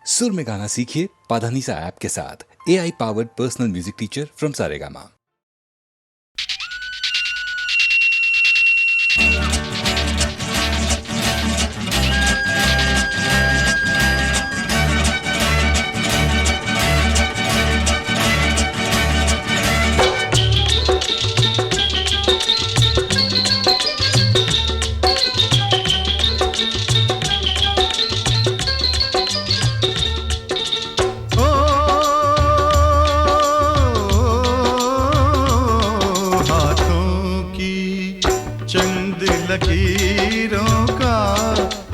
सुर में गाना सीखिए पाधानीसा ऐप के साथ। AI powered personal music teacher from Saregama. लकीरों का,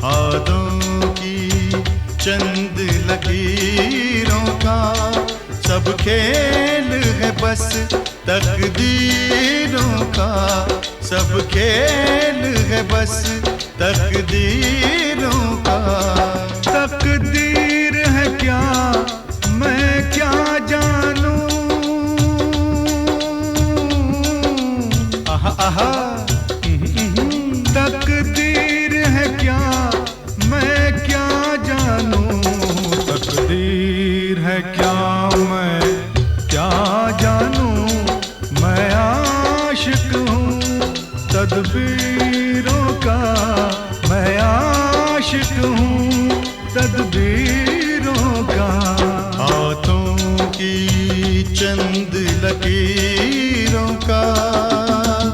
हाथों की चंद लकीरों का, सब खेल है बस तकदीरों का, सब खेल है बस तकदीरों का। तकदीर है क्या मैं क्या जानूं, आहा आहा। तकदीर है क्या मैं क्या जानूं, तकदीर है क्या मैं क्या जानूं। मैं आशिक हूँ तदबीरों का, मैं आशिक हूँ तदबीरों का। हाथों की चंद लकीरों का,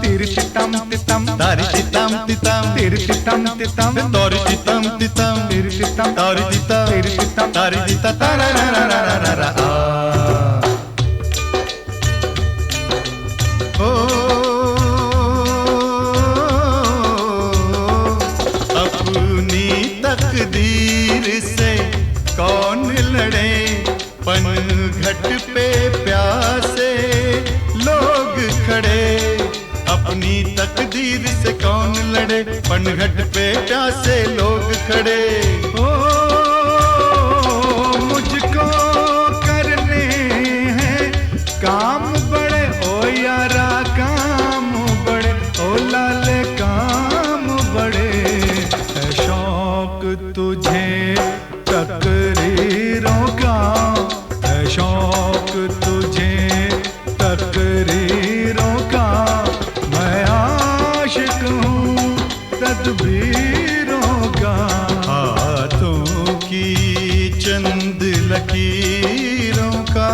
तिरचितम तितम तारी चितम तितम, तिरचितम तितम तारी चितम तितम, तिरचितम तारी चितम, तिरचितम तारी चितम तारा रा रा रा रा रा रा। ओ अपनी तकदीर से कौन लड़े, पनघट पे प्यासे लोग खड़े। अपनी तकदीर से कौन लड़े, पनघट पे प्यासे लोग खड़े। ओ मुझको करने हैं काम बड़े, ओ यारा काम बड़े, ओ लाले काम बड़े। है शौक तुझे तकरीरों का, है शौक तुझे तकरीरों का। मैं आशिक हूँ तदबीरों का। हाथों की चंद लकीरों का।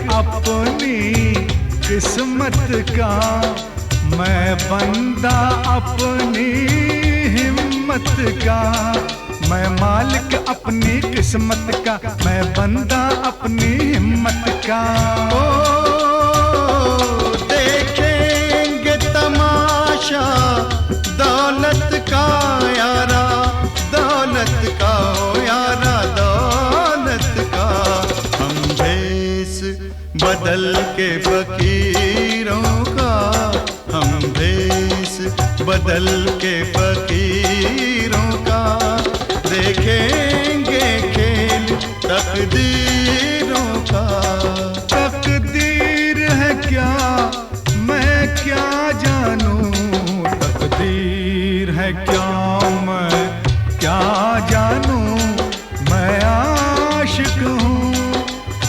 अपनी किस्मत का, मैं बंदा अपनी हिम्मत का। मैं मालिक अपनी किस्मत का, मैं बंदा अपनी हिम्मत का। ओ देखेंगे तमाशा दौलत का यारा, दौलत का ओ यारा, दौलत का। हम भेस बदल के फकीरों का, हम भेस बदल के फकीरों का। देखेंगे खेल तकदीरों का। तकदीर है क्या मैं क्या जानूं, तकदीर है क्या मैं क्या जानूं। मैं आशिक हूँ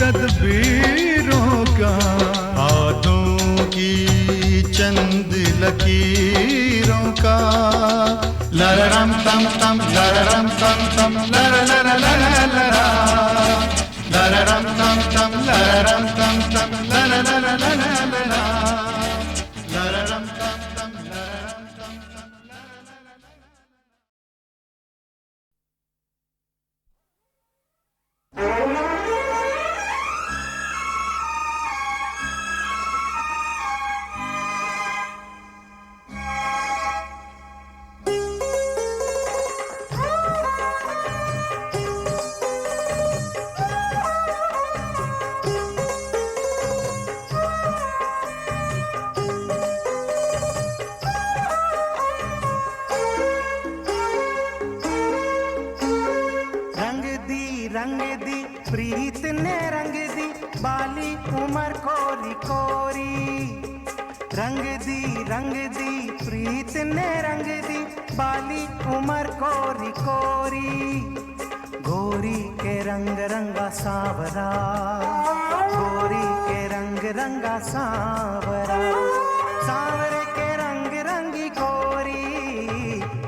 तदबीरों का। हाथों की चंद लकीरों का। लररम तम तम लररम तम तम लर लर लर लरा, लररम तम तम लररम तम तम लर लर लर लरा, लररम तम तम लररम तम तम लर लर लर। प्रीत ने रंग दी बाली उमर कोरी कोरी। रंग दी प्रीत ने रंग दी बाली उमर कोरी कोरी। गोरी के रंग रंगा सांवरा, गोरी के रंग रंगा सांवरा, सांवरे के रंग रंगी गोरी।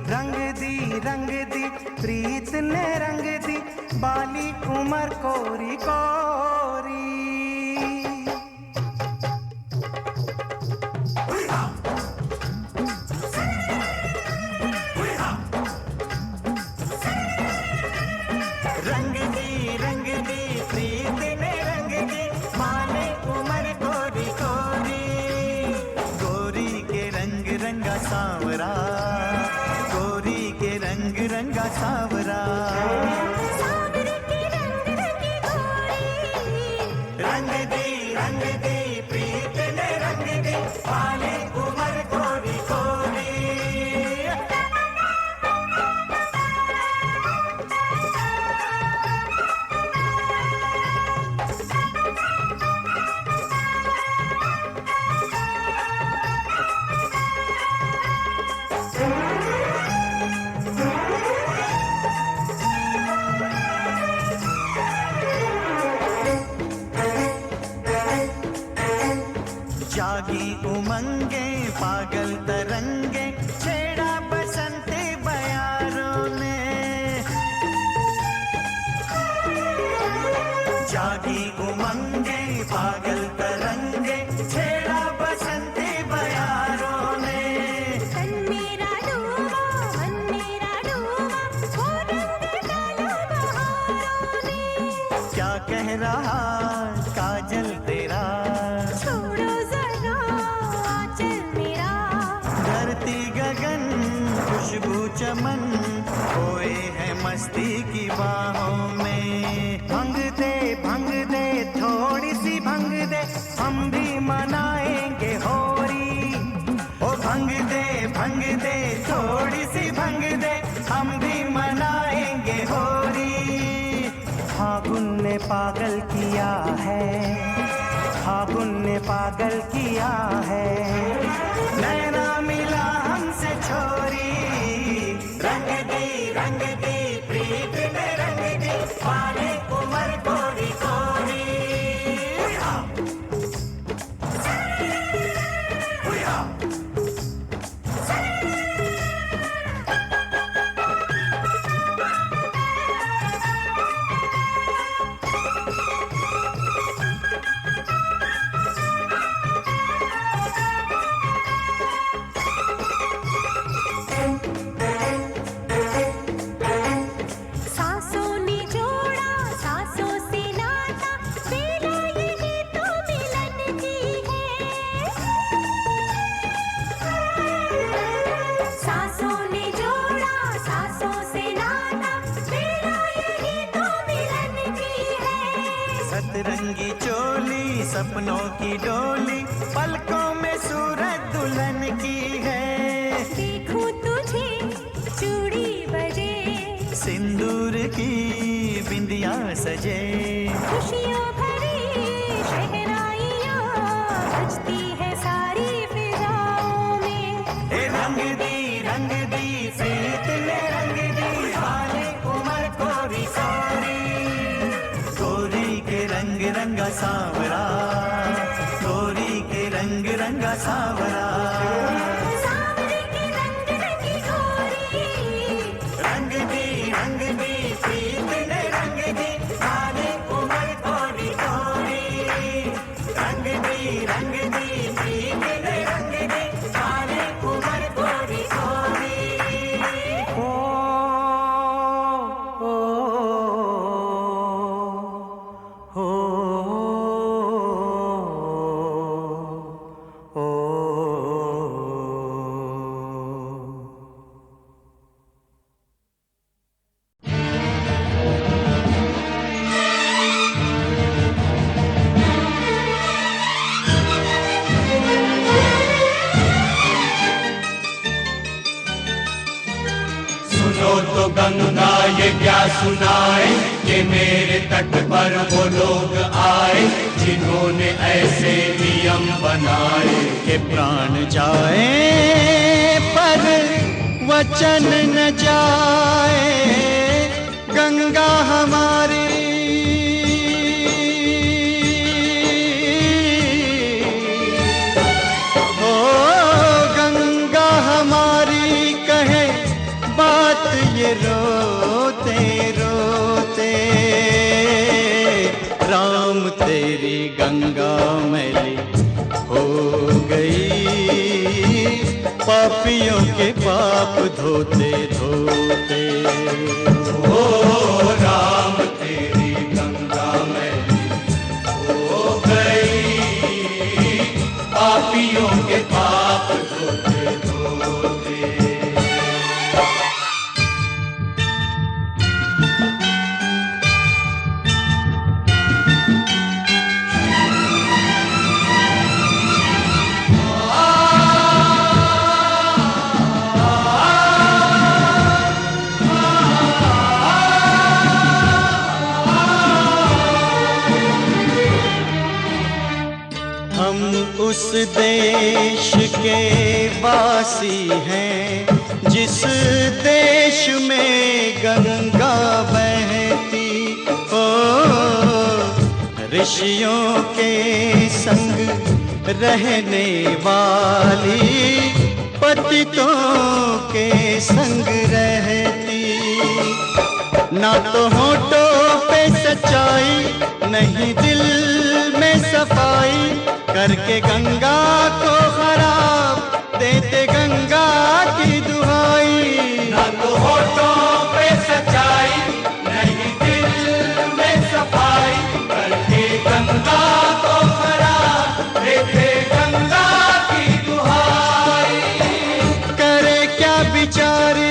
रंग दी प्रीत ने रंग दी बाली उमर कोरी कोरी। रंग दी प्रीत ने रंग दी बाली उमर कोरी कोरी। गोरी के रंग रंगा सांवरा, गोरी के रंग रंगा सांवरा, सांवरे के रंग रंगी गोरी। रंग दी प्रीत ने रंग दी बाली उमर कोरी कोरी। जागी उमंगे पागल तरंगे छेड़ा बसंती बयारों ने। जागी उमंगे पागल तरंगे छेड़ा बसंती बयारों ने। तन मेरा डूबा मन मेरा डूबा वो रंग डाला बहारों ने। क्या कह रहा काजल तेरा, छोड़ो जरा आंचल मेरा। धरती गगन खुशबू चमन खोए है मस्ती की बाहों में। भंग दे थोड़ी सी भंग दे हम भी मनाएंगे होरी। ओ भंग दे थोड़ी सी भंग दे हम भी मनाएंगे होरी। फागुन ने पागल किया है, फागुन ने पागल किया है। नैना मिला हमसे छोरी। रंग दी प्रीत ने रंग दी बाली उमर कोरी कोरी। सांसों ने जोड़ा सांसों से नाता, बेला यही तो मिलन की है। सांसों ने जोड़ा सांसों से नाता, बेला यही तो मिलन की है। सतरंगी चोली सपनों की डोली पलकों में सूरत दुल्हन की है। देखूं तुझे चूड़ी बजे, सिंदूर की बिंदिया सजे। खुशियों भरी शहनाइयाँ बजती है सारी फिजाओं में। रंग दी प्रीत ने रंग दी बाली उमर कोरी कोरी। गोरी के रंग रंगा सांवरा, गोरी के रंग रंगा सांवरा। सांवरे के रंग रंगी गोरी। रंग दी प्रीत ने रंग दी बाली उमर कोरी सुनो तो गंगा ये क्या सुनाए कि मेरे तट पर वो लोग आए जिन्होंने ऐसे नियम बनाए कि प्राण जाए पर वचन न जाए। गंगा हमारी ओ गंगा हमारी कहे बात ये रोते रोते। राम तेरी गंगा मैली हो गई पापियों के पाप धोते धोते। ओ राम तेरी गंगा मैली हो गई पापियों के पाप धोते धोते। हम उस देश के वासी हैं जिस देश में गंगा बहती। ओ ऋषियों के संग रहने वाली पतितों के संग रहती। ना तो होठों पे सच्चाई नहीं दिल में सफाई करके गंगा को खराब देते गंगा की दुहाई। ना तो होठों पे सच्चाई नहीं दिल में सफाई करके गंगा को खराब देते गंगा की दुहाई। करे क्या बिचारी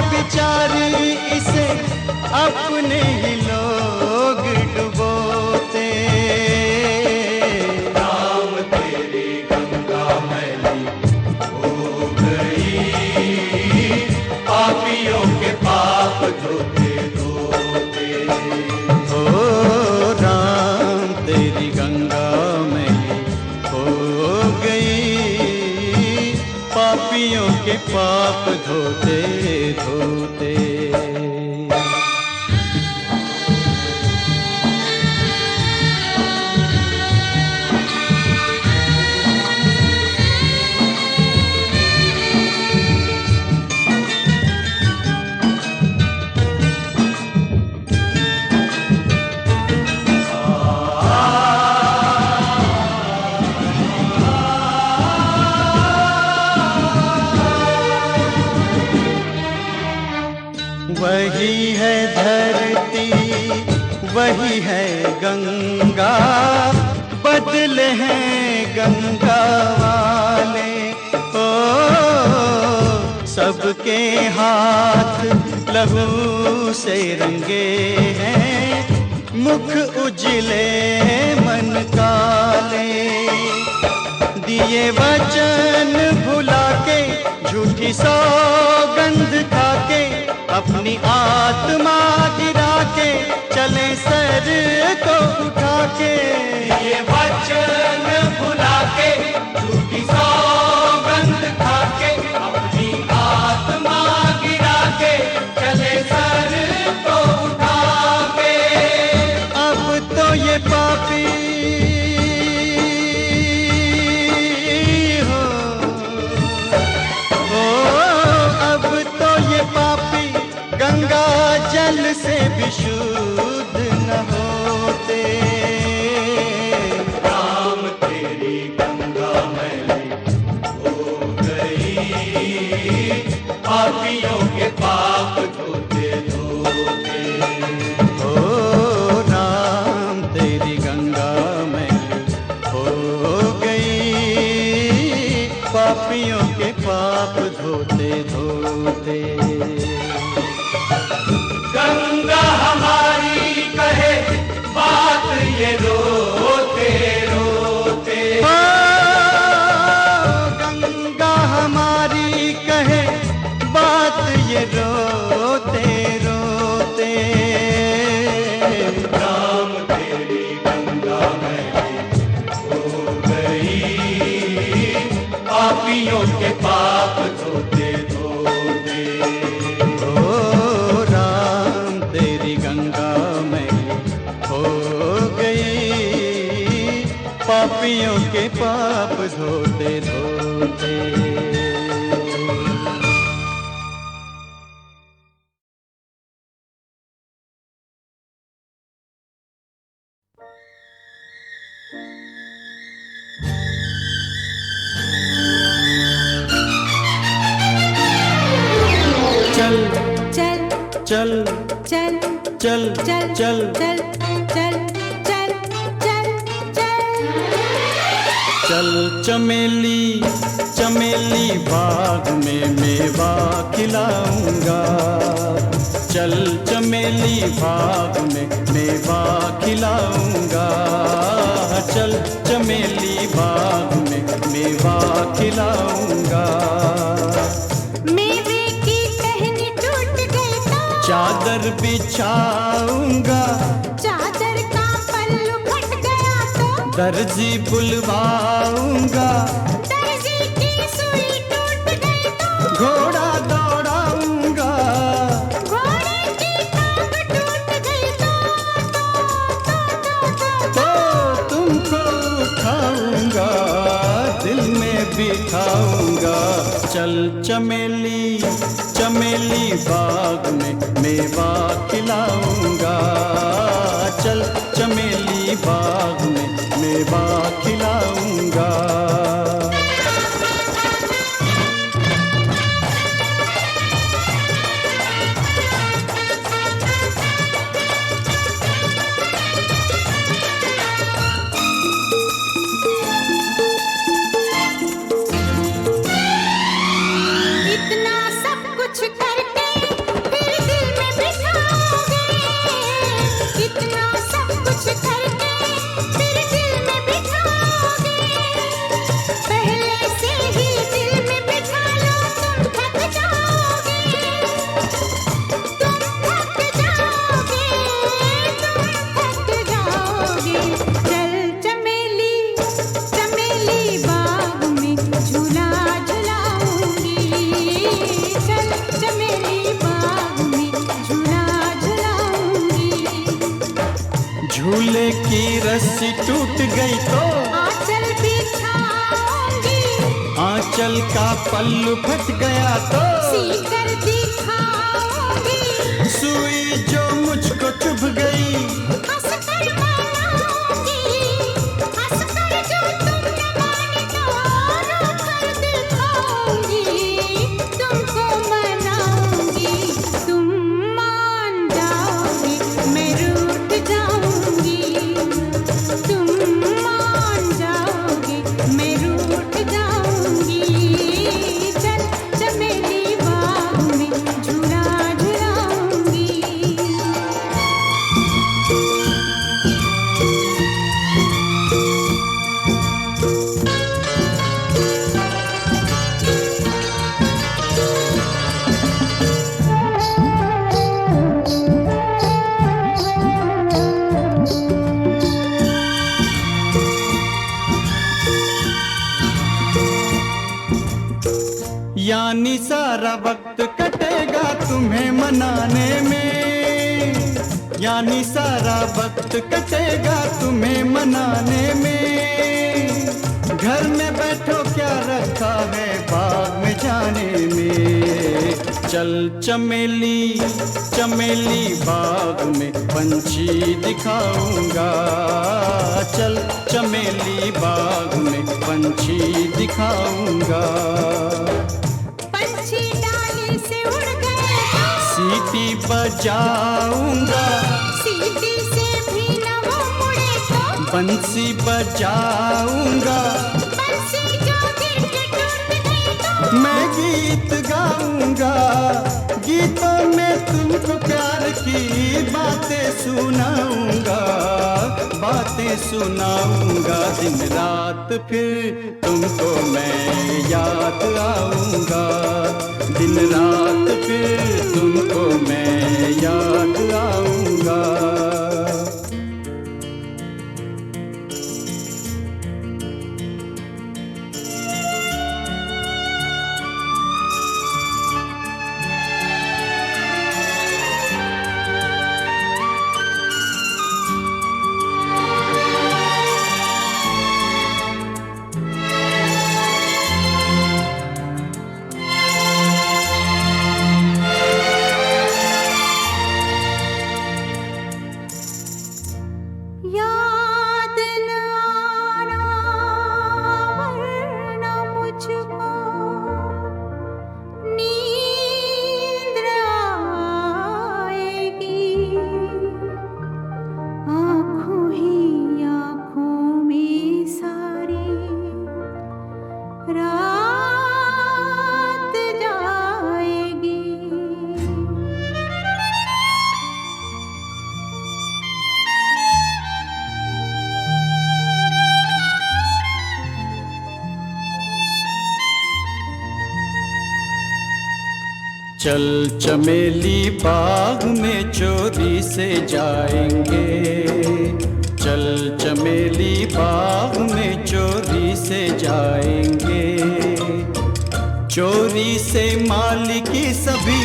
बेचारी इसे अपने ही लोग डुबोते। राम तेरी गंगा मैली हो गई पापियों के पाप धोते धोते। ओ राम तेरी गंगा मैली हो गई पापियों के पाप धोते धोते। वही है धरती वही है गंगा बदले हैं गंगा वाले। ओ सबके हाथ लहू से रंगे हैं मुख उजले मन काले। दिए वचन भुला के झूठी सौगंध खा के अपनी आत्मा गिरा के चले सर को उठा के। ये वचन भुला के झूठी सौगंध खा के अपनी आत्मा गिरा के चले सर को उठा के। अब तो ये पापी हो अब तो ये पापी गंगा जल से भी शुद्ध न होते। राम तेरी गंगा मैली हो गई पापियों के पाप धोते धोते। ओ राम तेरी गंगा मैली हो गई पापियों के पाप धोते धोते। गंगा हमारी कहे बात ये रोते रोते। मैंने हो गई, पापियों के पाप धोते धोते। ओ राम तेरी गंगा में हो गई, पापियों के पाप धोते धोते। चल चल चल चल चल चल चल चल चल चल चल चल चल चमेली चमेली बाग में मेवा खिलाऊंगा। चल चमेली बाग में मेवा खिलाऊंगा। चल चमेली बाग में मेवा खिलाऊंगा। मेवे की टहनी टूट गई तो चादर बिछाऊंगा। चादर का पल्लू फट गया तो दर्जी बुलवाऊंगा। दर्जी की सुई टूट गई तो घोड़ा दौड़ाऊंगा। घोड़े की टांग टूट गई तो तुमको उठाऊंगा, दिल में बिठाऊंगा। चल चमेली चमेली बाग में मेवा खिलाऊंगा। चल चमेली बाग में मेवा खिलाऊंगा। इतना सब कुछ करके फिर दिल में बिठाओगे। इतना सब कुछ करके फिर दिल में बिठाओगे। पहले से ही दिल में बिठा लो, तुम थक जाओगे। तुम थक जाओगे, तुम थक जाओगे। चल चमेली चमेली बाग में झूला झुलाऊंगी। चल चमेली बाग में झूला झुलाऊंगी। झूले की रस्सी टूट गई तो आंचल बिछाऊंगी। आंचल का पल्लू फट गया तो सीकर दिखाऊंगी। सुई जो मुझको चुभ गई। हंसकर मनाऊंगी। हंसकर जो तुम न माने तो रोकर दिखाऊंगी। तुमको मनाऊंगी, तुम मान जाओगे, मैं रूठ जाऊंगी। तुम मान जाओगे, मैं रूठ जाऊंगी। चल चमेली बाग में झूला झुलाऊंगी। यानी सारा वक्त कटेगा तुम्हें मनाने में। यानी सारा वक्त कटेगा तुम्हें मनाने में। घर में बैठो क्या रखा है बाग में जाने में। चल चमेली चमेली बाग में पंछी दिखाऊंगा। चल चमेली बाग में पंछी दिखाऊंगा। पंछी डाली से उड़ गए तो सीटी बजाऊंगा। सीटी से भी न वो मुड़े तो बंसी बजाऊंगा। बंसी जो गिर के टूट गई तो मैं गीत गाऊंगा। गीतों में तुमको प्यार की बातें सुनाऊंगा। बातें सुनाऊंगा दिन रात फिर तुमको मैं याद आऊंगा। दिन रात फिर तुमको मैं याद आऊंगा। चल चमेली बाग में चोरी से जाएंगे, चल चमेली बाग में चोरी से जाएंगे। चोरी से माली की सभी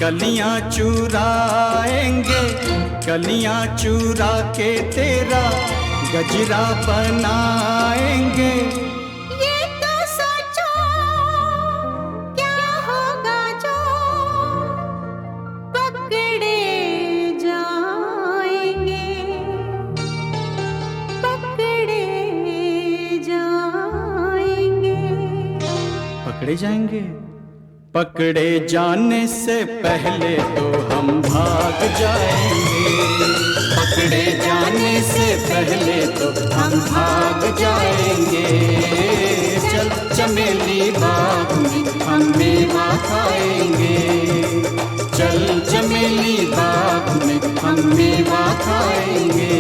कलियां चुराएंगे, कलियां चुरा के तेरा गजरा बनाएंगे। ये तो सोचो क्या होगा जो पकड़े जाएंगे, पकड़े जाएंगे। पकड़े जाएंगे? पकड़े जाने से पहले तो हम भाग जाएंगे, पकड़े जाने से पहले तो हम भाग जाएंगे। चल चमेली बाग में हम मेवा खाएंगे, चल चमेली बाग में हम मेवा खाएंगे।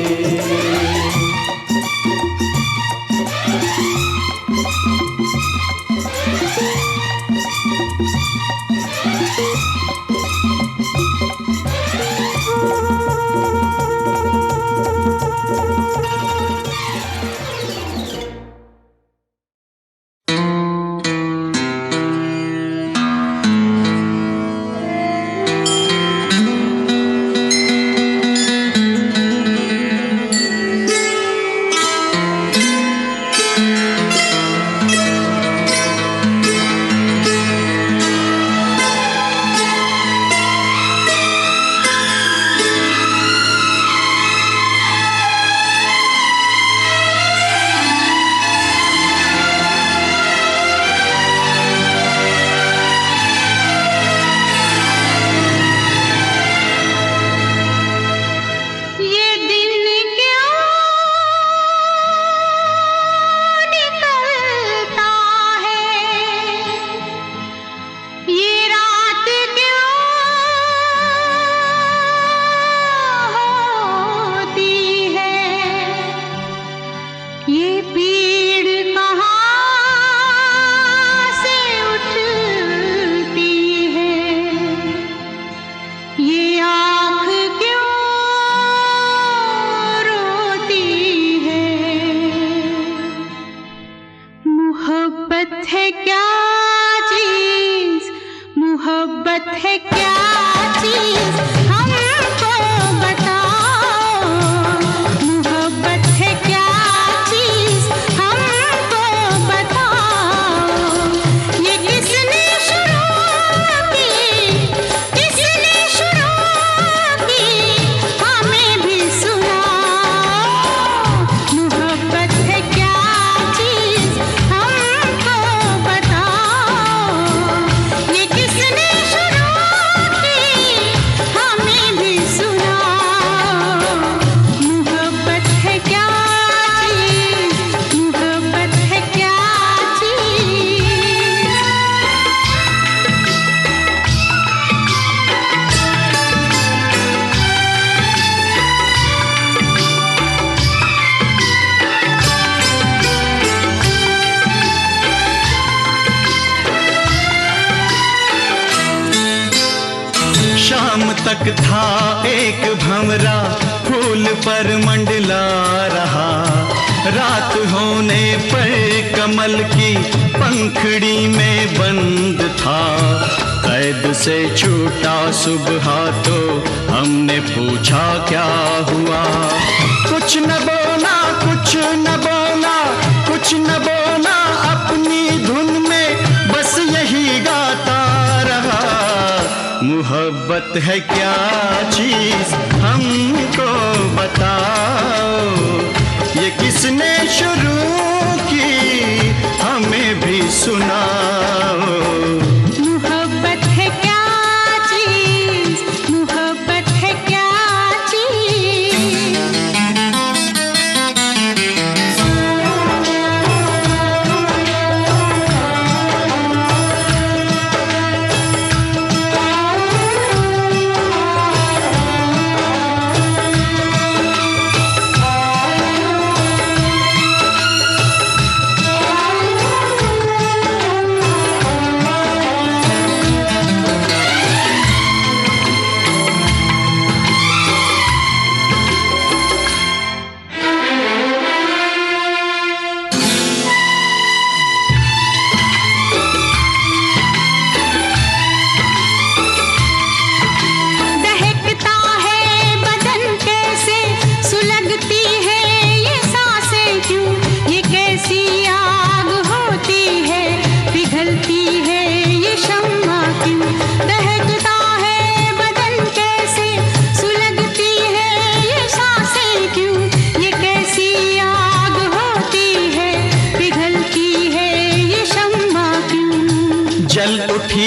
तक था एक भंवरा फूल पर मंडला रहा, रात होने पर कमल की पंखड़ी में बंद था। कैद से छूटा सुबह तो हमने पूछा क्या हुआ, कुछ न बोला, कुछ न बोला, कुछ न बोला, अपनी धुन में बस यही गाता रहा। मोहब्बत है क्या चीज हमको बताओ, ये किसने शुरू की हमें भी सुनाओ। मोहब्बत है क्या चीज, मोहब्बत है क्या चीज।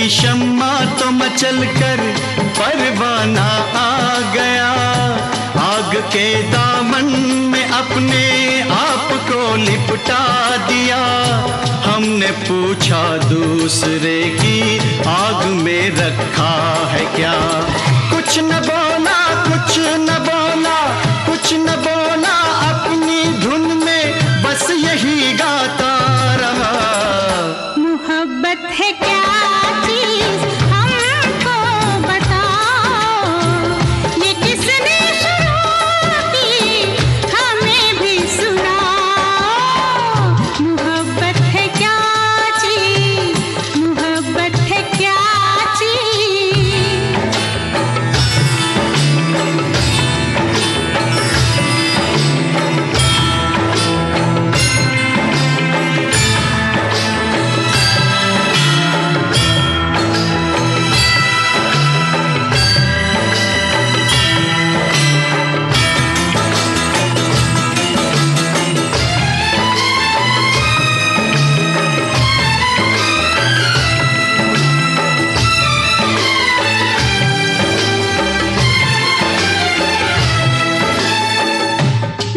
की शम्मा तो मचल कर परवाना आ गया। आग के दामन में अपने आप को लिपटा दिया। हमने पूछा दूसरे की आग में रखा है क्या। कुछ न बोला, कुछ न बोला, कुछ न बोला, अपनी धुन में बस यही गाता रहा। मोहब्बत है क्या चीज हमको बताओ, ये किसने शुरू की हमें भी सुनाओ। मोहब्बत है क्या चीज, मोहब्बत है क्या चीज।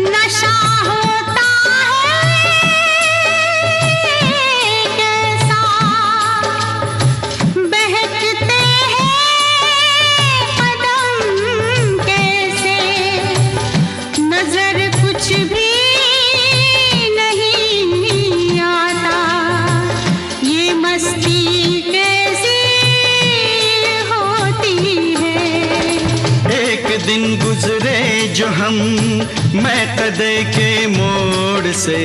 नशा होता है कैसा, बहकते हैं कदम कैसे, नजर कुछ भी नहीं आता, ये मस्ती कैसी होती है। एक दिन गुजरे जो हम मैं कदे के मोड़ से,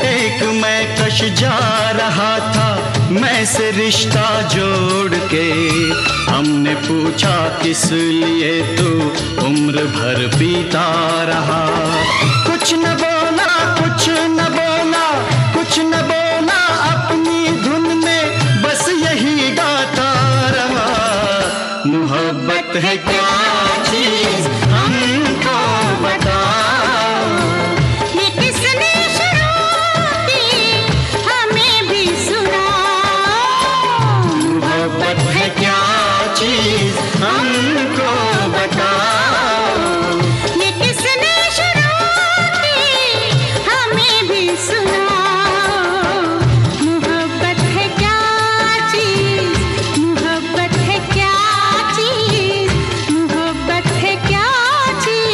एक मैं कश जा रहा था मैं से रिश्ता जोड़ के। हमने पूछा किस लिए तू उम्र भर बीता रहा। कुछ न बोला, कुछ न बोला, कुछ न बोला, अपनी धुन में बस यही गाता रहा। मोहब्बत है क्या चीज हमको बताओ, ये किसने शुरू की हमें भी सुनाओ। मोहब्बत है क्या चीज हमको बताओ। ये किसने शुरू की हमें भी सुनाओ। मोहब्बत है क्या चीज, मोहब्बत है क्या चीज, मोहब्बत है क्या चीज।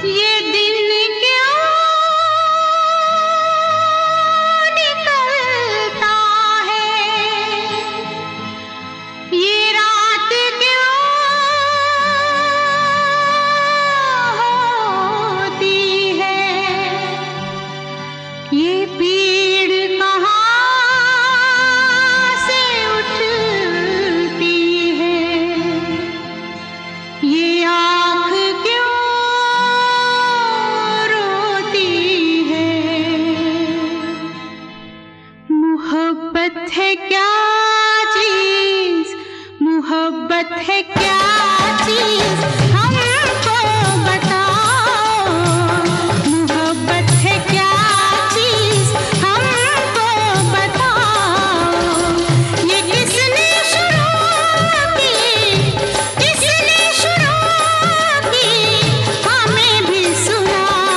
ये दिन क्यों निकलता है, ये रात क्यों होती है, ये पीड़ कहाँ से उठती है, ये आँख क्यों रोती है। मोहब्बत है क्या चीज, मोहब्बत है क्या चीज हमको बताओ। मोहब्बत है क्या चीज हमको बताओ। ये किसने शुरू की, किसने शुरू की हमें भी सुनाओ।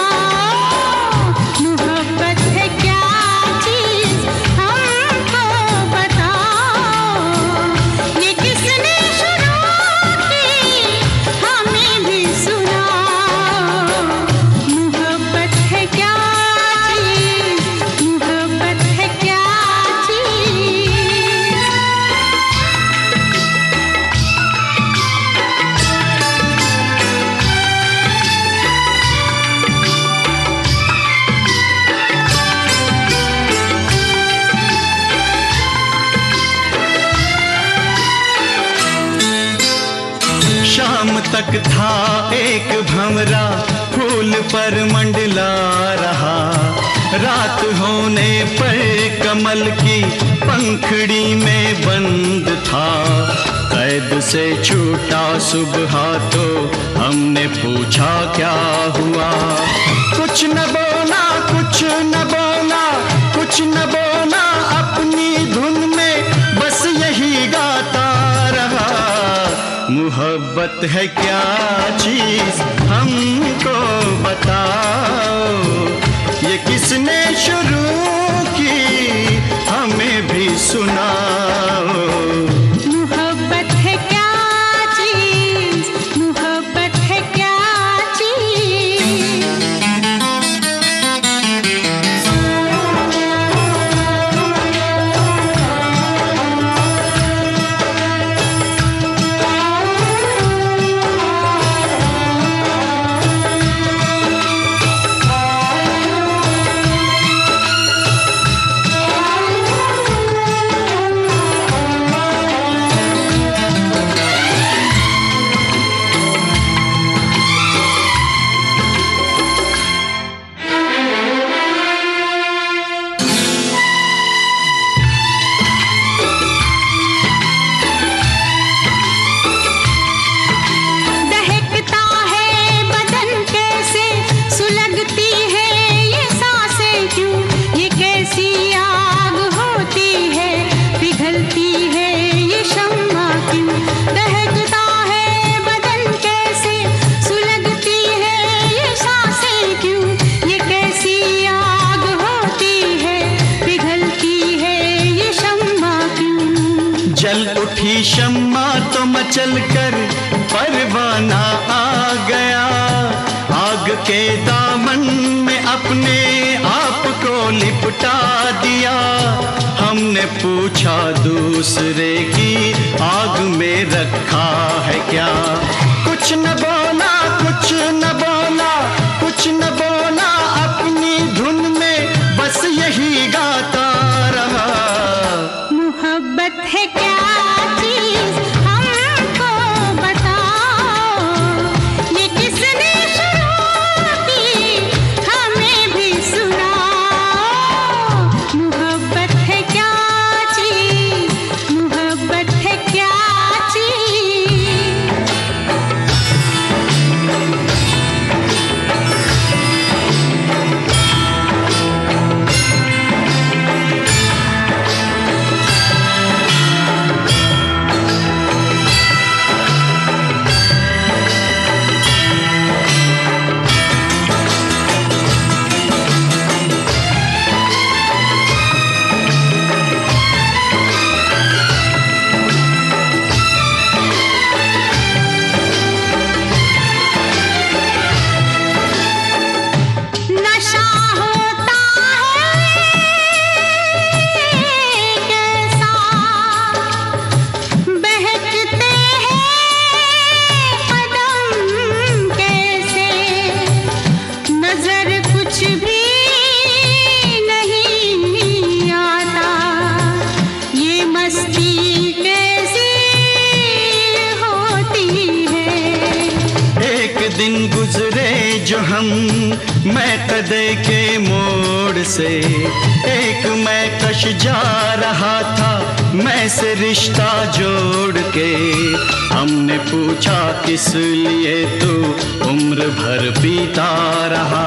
मोहब्बत है क्या चीज हमको बताओ। ये किसने शुरू की तक था एक भंवरा फूल पर मंडला रहा, रात होने पर कमल की पंखड़ी में बंद था। कैद से छूटा सुबह तो हमने पूछा क्या हुआ, कुछ न बोला, कुछ न बोला, कुछ न बोला, अपनी धुन में बस यही गाता रहा। मोहब्बत है क्या चीज हमको बताओ, ये किसने शुरू की हमें भी सुनाओ। मोहब्बत है क्या चीज, मोहब्बत है क्या चीज। जल उठी शम्मा तो मचल कर परवाना आ गया, आग के दामन में अपने आप को लिपटा दिया। हमने पूछा दूसरे की आग में रखा है क्या, कुछ न बोला, कुछ न बोला, कुछ न बोला, अपनी धुन में बस यही गाता रहा। मोहब्बत है क्या चीज हमको बताओ, ये किसने शुरू की हमें भी सुनाओ। मोहब्बत है क्या चीज, मोहब्बत है क्या चीज। नशा होता है कैसा, बहकते हैं कदम कैसे, नजर कुछ भी नहीं आता, ये मस्ती कैसी होती है। एक दिन गुजरे जो हम मैं कदे के मोड़ से, एक मैं कश जा रहा था मैं से रिश्ता जोड़ के। हमने पूछा किस लिए तू उम्र भर पीता रहा,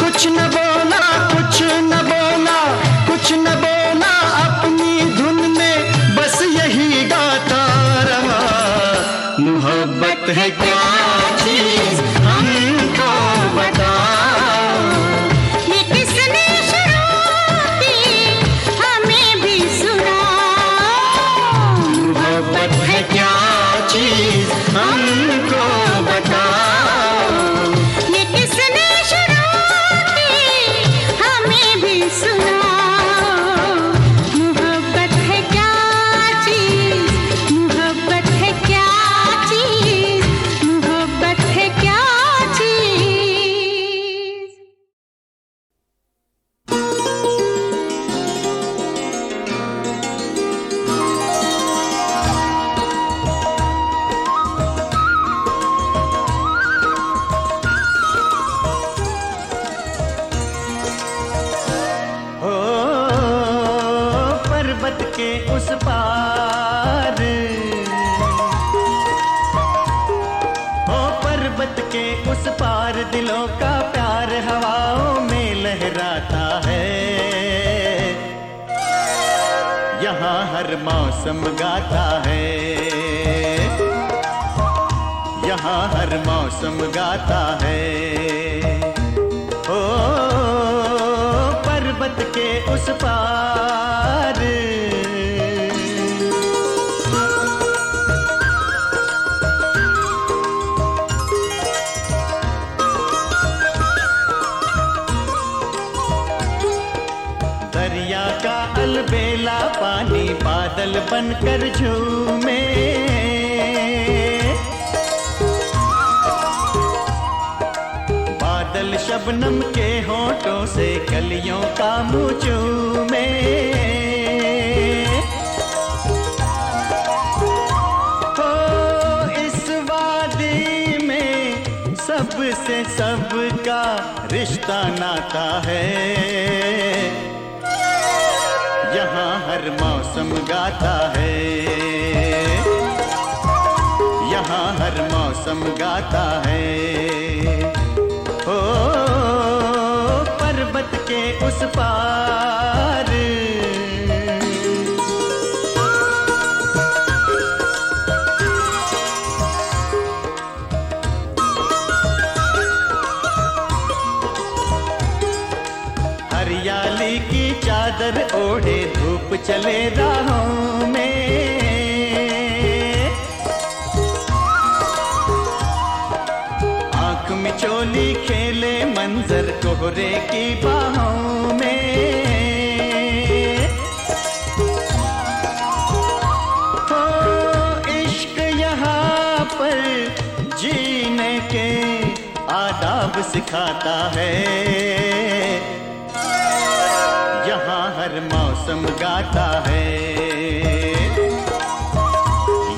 कुछ न बोला, कुछ न बोला, कुछ न बोला, अपनी धुन में बस यही गाता रहा। मोहब्बत है क्या चीज हमको बताओ, ये किसने शुरू की हमें भी सुनाओ। मोहब्बत है क्या चीज हमको बताओ, ये किसने शुरू की हमें भी सुनाओ। मोहब्बत है क्या चीज, मोहब्बत है क्या चीज, पार। ओ पर्वत के उस पार दिलों का प्यार हवाओं में लहराता है। यहाँ हर मौसम गाता है, यहाँ हर मौसम गाता है। ओ पर्वत के उस पार। दरिया का अलबेला पानी बादल बनकर झूमे। बादल शबनम के होठों से कलियों का मुँह चूमे। हो इस वादी में सबसे सबका रिश्ता नाता है। यहाँ हर मौसम गाता है, यहाँ हर मौसम गाता है। ओ पर्वत के उस पार। हरियाली की चादर ओढ़े धूप चले राहों में। आँख मिचोली खेले मंजर कोहरे की बाहों में। हो इश्क यहाँ पर जीने के आदाब सिखाता है। यहाँ हर मौसम गाता है,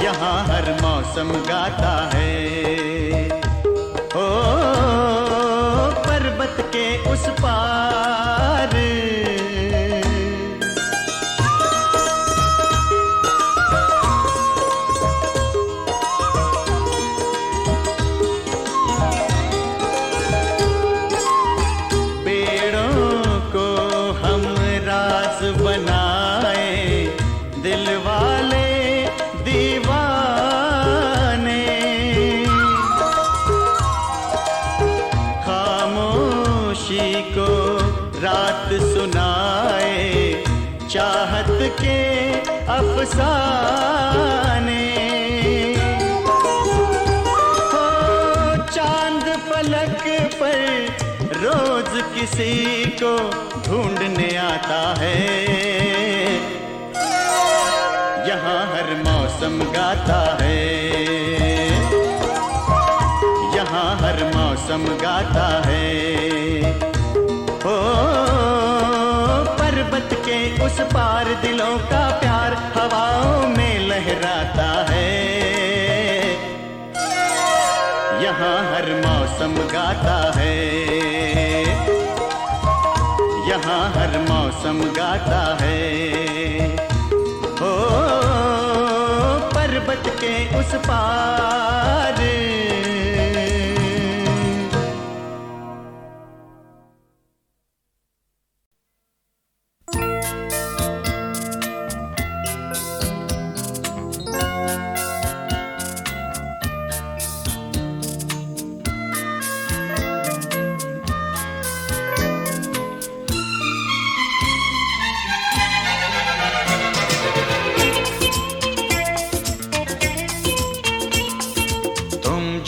यहाँ हर मौसम गाता है। ओ पर्वत के उस पार। पेड़ों को हम राज बनाए, दिल वाले दीवाने। खामोशी को रात सुनाए, चाहत के अफसाने। हो चांद पलक पर रोज किसी को ढूंढने आता है। यहाँ हर मौसम गाता है, यहाँ हर मौसम गाता है। ओ पर्वत के उस पार दिलों का प्यार हवाओं में लहराता है। यहाँ हर मौसम गाता है, यहाँ हर मौसम गाता है। ओ पर्वत के उस पार।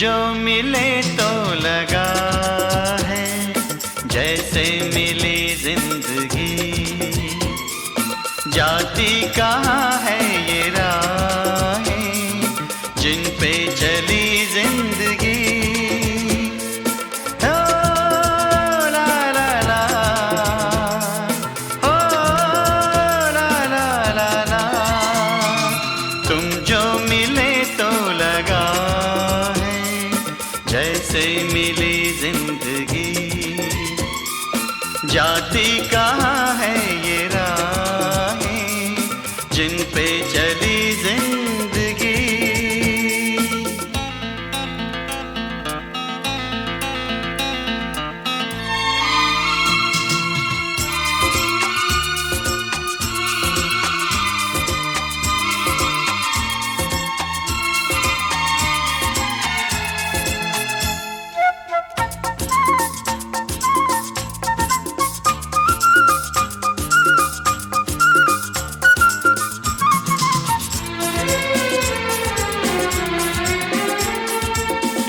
जो मिले तो लगा है जैसे मिली जिंदगी। जाती कहाँ है ये राहें जिन पे चली जिंदगी। ओ ला ला ला, ओ ला ला ला ला। तुम जो मिले तो लगा जैसे मिली जिंदगी। जाती कहाँ है ये राहें जिन पे चली जिंदगी।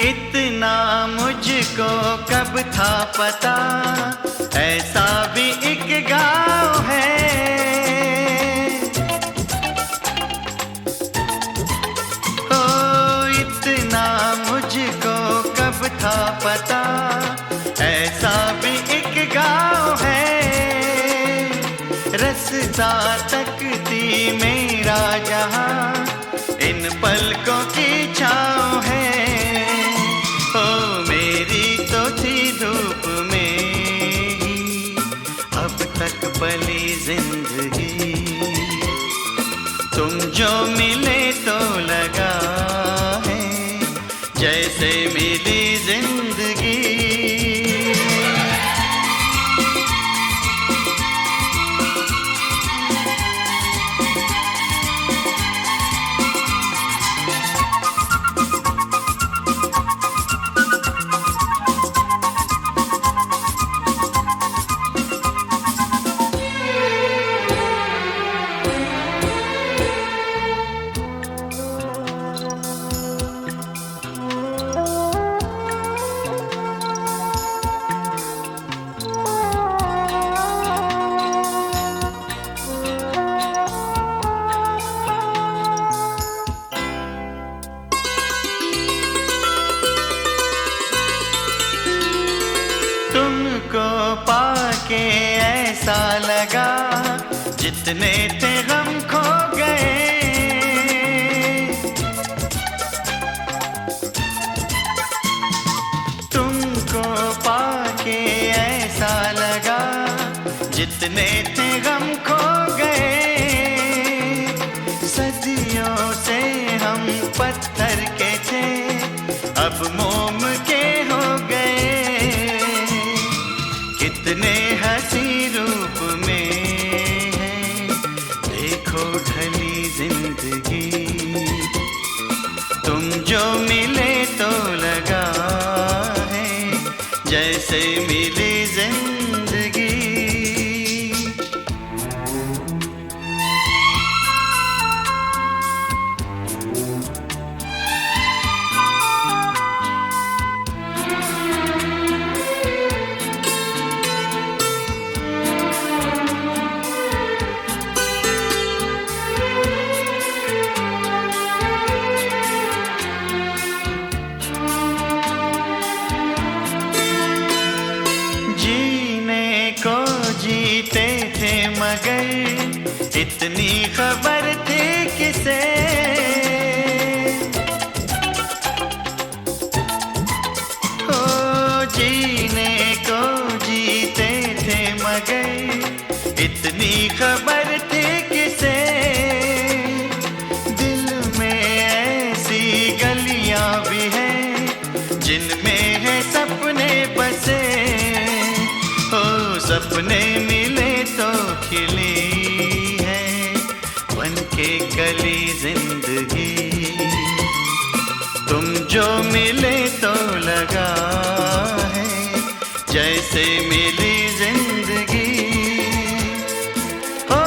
इतना मुझको कब था पता, ऐसा भी एक गाँव है। ओ इतना मुझको कब था पता, ऐसा भी एक गाँव है। रास्ता तकती मेरा जहाँ, इन पलकों की छाँव है। ओ मेरी तो थी धूप में ही अब तक पली जिंदगी। तुम जो मिले तो लगा है जैसे मिली जिंदगी। तुमको पाके ऐसा लगा जितने थे गम खो गए। तुमको पाके ऐसा लगा जितने थे गम खो गए। सदियों से हम पत्थर के थे अब मोम के हो गए। कितने हंसी रूप में है देखो ढली जिंदगी। तुम जो मिले तो लगा है जैसे मिली जिंदगी। को जीते थे मगर इतनी खबर थी किसे। ओ जीने को जीते थे मगर इतनी खबर थी किसे। दिल में ऐसी गलियां भी हैं जिनमें है सपने बसे। सपने मिले तो खिली है बन के कली जिंदगी। तुम जो मिले तो लगा है जैसे मिली जिंदगी। ओ,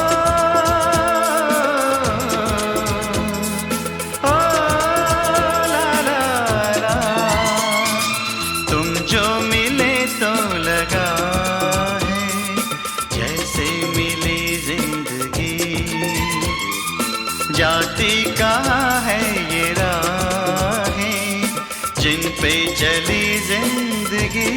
ओ, ला, ला, ला। तुम जो मिले तो लगा जाती कहाँ है ये राहें जिन पे चली जिंदगी।